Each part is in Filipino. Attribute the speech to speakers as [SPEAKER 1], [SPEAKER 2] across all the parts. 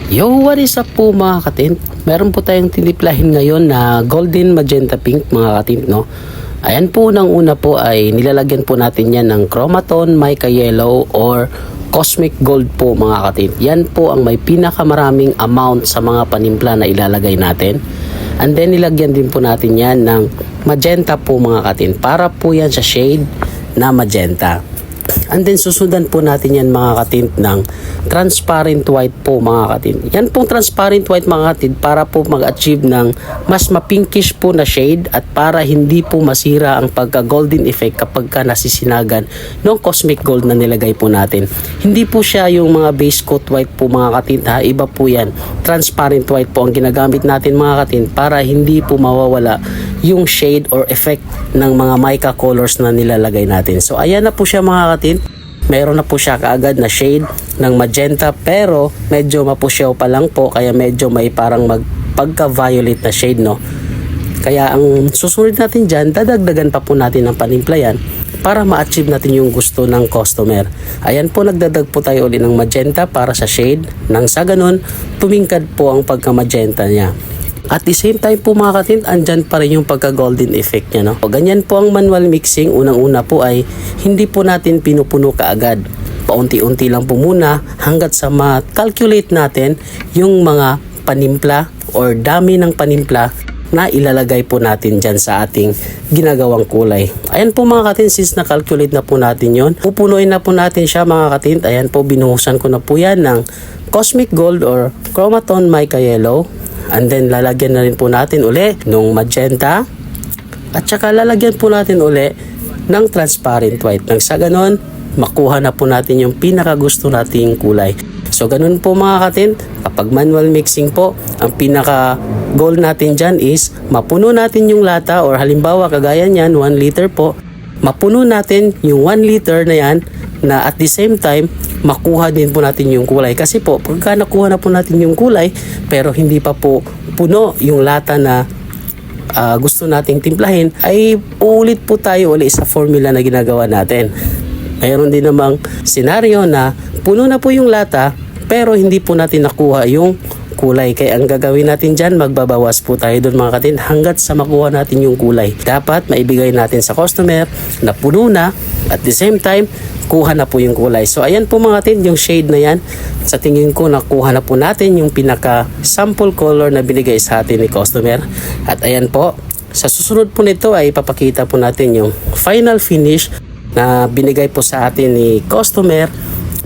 [SPEAKER 1] Yo, what is up po mga katint? Meron po tayong tiniplahin ngayon na golden magenta pink mga katint, no? Ayan po, nang una po ay nilalagyan po natin yan ng chromaton, mica yellow or cosmic gold po mga katint. Yan po ang may pinakamaraming amount sa mga panimpla na ilalagay natin. And then nilagyan din po natin yan ng magenta po mga katint para po yan sa shade na magenta. And then susundan po natin yan mga katint ng transparent white po mga katint. Yan pong transparent white mga katint para po mag-achieve ng mas mapinkish po na shade at para hindi po masira ang pagka golden effect kapag ka nasisinagan ng cosmic gold na nilagay po natin. Hindi po siya yung mga base coat white po mga katint ha. Iba po yan. Transparent white po ang ginagamit natin mga katint para hindi po mawawala yung shade or effect ng mga mica colors na nilalagay natin. So ayan na po siya mga katint. Meron na po siya kaagad na shade ng magenta pero medyo mapusyaw pa lang po kaya medyo may parang pagka-violet na shade, no. Kaya ang susunod natin dyan, dadagdagan pa po natin ng panimpla yan para ma-achieve natin yung gusto ng customer. Ayan po, nagdadag po tayo ulit ng magenta para sa shade nang sa ganun tumingkad po ang pagka-magenta niya. At the same time po mga katint, andyan pa rin yung pagka-golden effect niya, no? O ganyan po ang manual mixing. Unang-una po ay hindi po natin pinupuno kaagad. Paunti-unti lang po muna hanggat sa ma-calculate natin yung mga panimpla or dami ng panimpla na ilalagay po natin dyan sa ating ginagawang kulay. Ayan po mga katint, since na-calculate na po natin yon, pupunuin na po natin siya mga katint. Ayan po, binuhusan ko na po yan ng cosmic gold or chromaton mica yellow. And then lalagyan na rin po natin uli ng magenta at saka lalagyan po natin uli ng transparent white. Nang sa ganon, makuha na po natin yung pinakagusto nating kulay. So ganun po mga katint, kapag manual mixing po, ang pinaka goal natin dyan is mapuno natin yung lata or halimbawa kagaya nyan 1 liter po, mapuno natin yung 1 liter na yan na at the same time makuha din po natin yung kulay. Kasi po pagka nakuha na po natin yung kulay pero hindi pa po puno yung lata na gusto nating timplahin, ay uulit po tayo ulit sa formula na ginagawa natin. Mayroon din namang senaryo na puno na po yung lata pero hindi po natin nakuha yung kulay. Kaya ang gagawin natin dyan, magbabawas po tayo doon mga katint hanggat sa makuha natin yung kulay. Dapat maibigay natin sa customer na puno na at the same time kuha na po yung kulay. So ayan po mga katint, yung shade na yan, sa tingin ko nakuha na po natin yung pinaka sample color na binigay sa atin ni customer. At ayan po, sa susunod po nito ay papakita po natin yung final finish na binigay po sa atin ni customer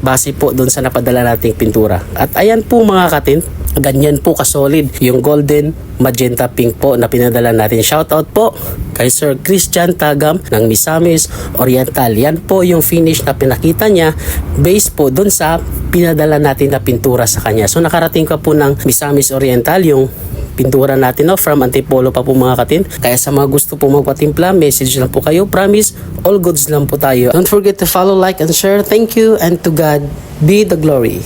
[SPEAKER 1] base po doon sa napadala nating pintura. At ayan po mga katint, ganyan po kasolid yung golden magenta pink po na pinadala natin. Shoutout po kay Sir Christian Tagam ng Misamis Oriental. Yan po yung finish na pinakita niya based po doon sa pinadala natin na pintura sa kanya. So nakarating ka po ng Misamis Oriental yung pintura natin, no, from Antipolo pa po mga katint. Kaya sa mga gusto po magpatimpla, message lang po kayo. Promise, all goods lang po tayo. Don't forget to follow, like, and share. Thank you, and to God be the glory.